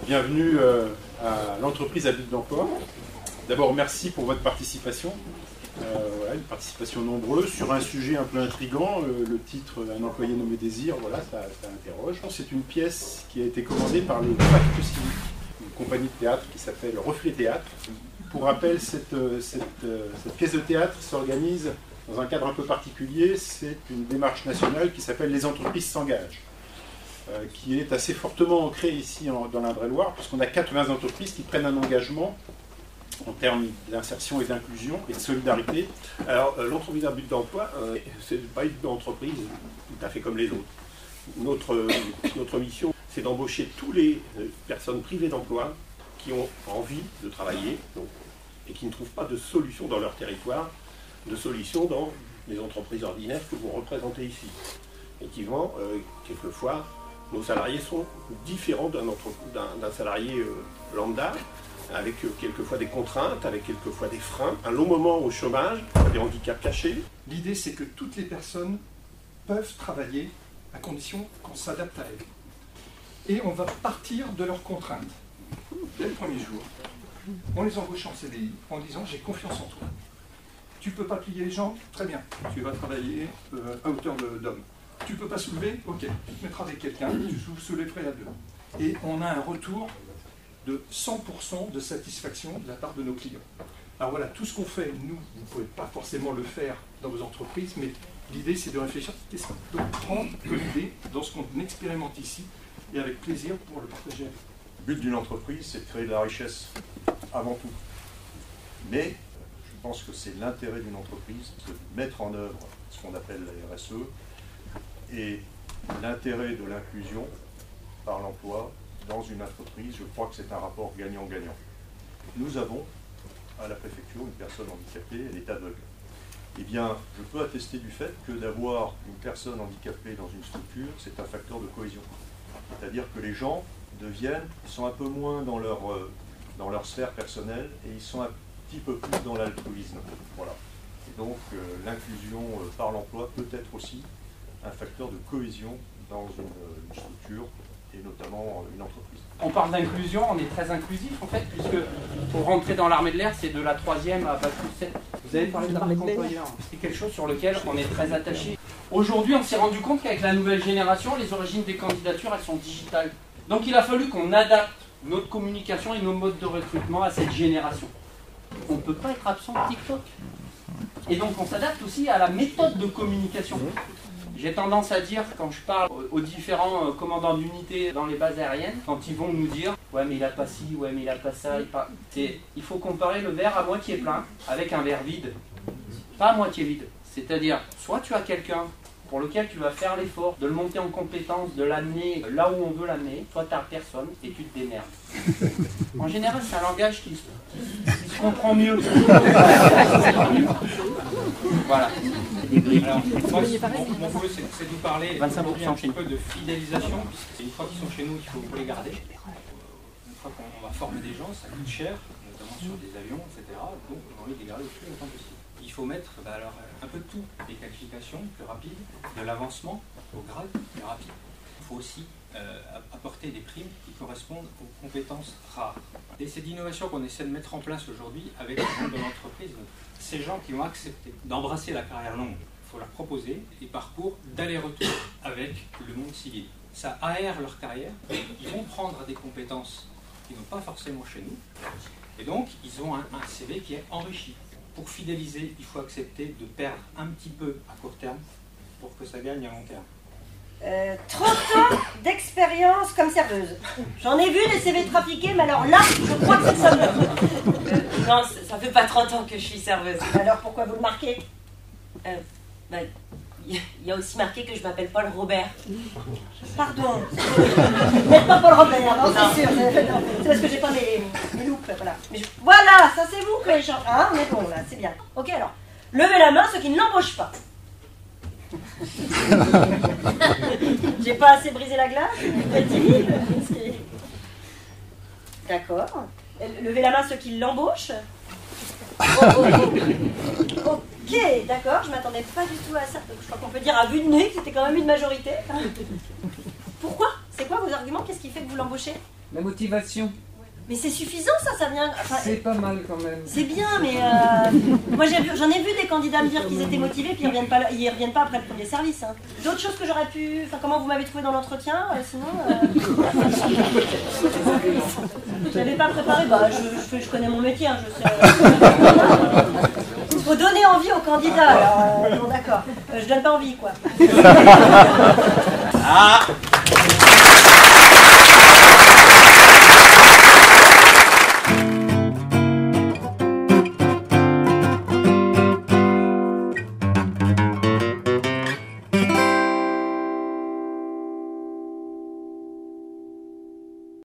Bienvenue à l'entreprise à but d'emploi. D'abord, merci pour votre participation. Voilà, une participation nombreuse sur un sujet un peu intriguant. Le titre « Un employé nommé Désir », voilà, ça interroge. C'est une pièce qui a été commandée par les Pactes Civiques, une compagnie de théâtre qui s'appelle Reflet Théâtre. Pour rappel, cette pièce de théâtre s'organise dans un cadre un peu particulier. C'est une démarche nationale qui s'appelle « Les entreprises s'engagent », qui est assez fortement ancrée ici dans l'Indre-et-Loire, puisqu'on a 80 entreprises qui prennent un engagement en termes d'insertion et d'inclusion et de solidarité. Alors, l'entreprise à but d'emploi, c'est pas une entreprise tout à fait comme les autres. Notre mission, c'est d'embaucher toutes les personnes privées d'emploi qui ont envie de travailler et qui ne trouvent pas de solution dans leur territoire, de solution dans les entreprises ordinaires que vous représentez ici. Effectivement, quelquefois, nos salariés sont différents d'un salarié lambda, avec quelquefois des contraintes, avec quelquefois des freins, un long moment au chômage, des handicaps cachés. L'idée, c'est que toutes les personnes peuvent travailler à condition qu'on s'adapte à elles. Et on va partir de leurs contraintes. Dès le premier jour, on les embauche en CDI en disant « j'ai confiance en toi. Tu peux pas plier les jambes? Très bien, tu vas travailler à hauteur d'homme. Tu peux pas soulever? Ok, tu te mettras avec quelqu'un, tu soulèverais à deux. » Et on a un retour de 100% de satisfaction de la part de nos clients. Alors voilà, tout ce qu'on fait, nous, vous ne pouvez pas forcément le faire dans vos entreprises, mais l'idée c'est de réfléchir, qu'est-ce qu'on peut prendre comme idée dans ce qu'on expérimente ici, et avec plaisir pour le partager. Le but d'une entreprise, c'est de créer de la richesse avant tout. Mais je pense que c'est l'intérêt d'une entreprise de mettre en œuvre ce qu'on appelle la RSE et l'intérêt de l'inclusion par l'emploi dans une entreprise. Je crois que c'est un rapport gagnant-gagnant. Nous avons à la préfecture une personne handicapée, elle est aveugle. Eh bien, je peux attester du fait que d'avoir une personne handicapée dans une structure, c'est un facteur de cohésion. C'est-à-dire que les gens ils sont un peu moins dans leur sphère personnelle et ils sont un petit peu plus dans l'altruisme. Voilà. Et donc, l'inclusion par l'emploi peut être aussi un facteur de cohésion dans une structure et notamment une entreprise. On parle d'inclusion, on est très inclusif en fait, puisque pour rentrer dans l'armée de l'air, c'est de la 3e à Bac plus 7. Vous avez parlé de l'armée de l'air. C'est quelque chose sur lequel on est très attaché. Aujourd'hui, on s'est rendu compte qu'avec la nouvelle génération, les origines des candidatures, elles sont digitales. Donc il a fallu qu'on adapte notre communication et nos modes de recrutement à cette génération. On ne peut pas être absent de TikTok. Et donc on s'adapte aussi à la méthode de communication. J'ai tendance à dire, quand je parle aux différents commandants d'unités dans les bases aériennes, quand ils vont nous dire « ouais mais il a pas ci, ouais mais il a pas ça », il faut comparer le verre à moitié plein avec un verre vide, pas à moitié vide. C'est-à-dire, soit tu as quelqu'un pour lequel tu vas faire l'effort de le monter en compétence, de l'amener là où on veut l'amener, soit tu n'as personne et tu te démerdes. En général, c'est un langage qui se comprend mieux. Voilà. Alors, mon boulot, c'est de vous parler un petit peu de fidélisation, puisque c'est une fois qu'ils sont chez nous qu'il faut les garder. Une fois qu'on va former des gens, ça coûte cher, notamment sur des avions, etc. Donc on a envie de les garder le plus longtemps possible. Il faut mettre alors, un peu de tout, des qualifications plus rapides, de l'avancement au grade plus rapide. Il faut aussi apporter des primes qui correspondent aux compétences rares. Et c'est d'innovation qu'on essaie de mettre en place aujourd'hui avec le monde de l'entreprise. Ces gens qui ont accepté d'embrasser la carrière longue, il faut leur proposer des parcours d'aller-retour avec le monde civil. Ça aère leur carrière, ils vont prendre des compétences qu'ils n'ont pas forcément chez nous, et donc ils ont un CV qui est enrichi. Pour fidéliser, il faut accepter de perdre un petit peu à court terme pour que ça gagne à long terme. 30 ans d'expérience comme serveuse. J'en ai vu des CV trafiqués, mais alors là, je crois que c'est ça. Non, ça fait pas 30 ans que je suis serveuse. Alors pourquoi vous le marquez? Il y a aussi marqué que je m'appelle Paul Robert. Pardon. Vous n'êtes pas Paul Robert, non, c'est sûr. C'est parce que j'ai pas mes loupes, voilà. Mais voilà, ça c'est vous que les gens... Ah, on est bon là, c'est bien. Ok, alors, levez la main ceux qui ne l'embauchent pas. J'ai pas assez brisé la glace, D'accord. Levez la main ceux qui l'embauchent. Ok, d'accord, je m'attendais pas du tout à ça. Donc, je crois qu'on peut dire à vue de nez que c'était quand même une majorité. Pourquoi? C'est quoi vos arguments? Qu'est-ce qui fait que vous l'embauchez? La motivation. Mais c'est suffisant, ça vient... Enfin, c'est pas mal quand même. C'est bien, mais moi j'en ai vu des candidats me dire qu'ils étaient motivés, puis ils reviennent pas après le premier service. Hein. D'autres choses que j'aurais pu... Enfin, comment vous m'avez trouvé dans l'entretien, sinon... Je l'avais pas préparé, bah je connais mon métier, hein, je sais... Il faut donner envie aux candidats, alors bon d'accord, je donne pas envie, quoi. Ah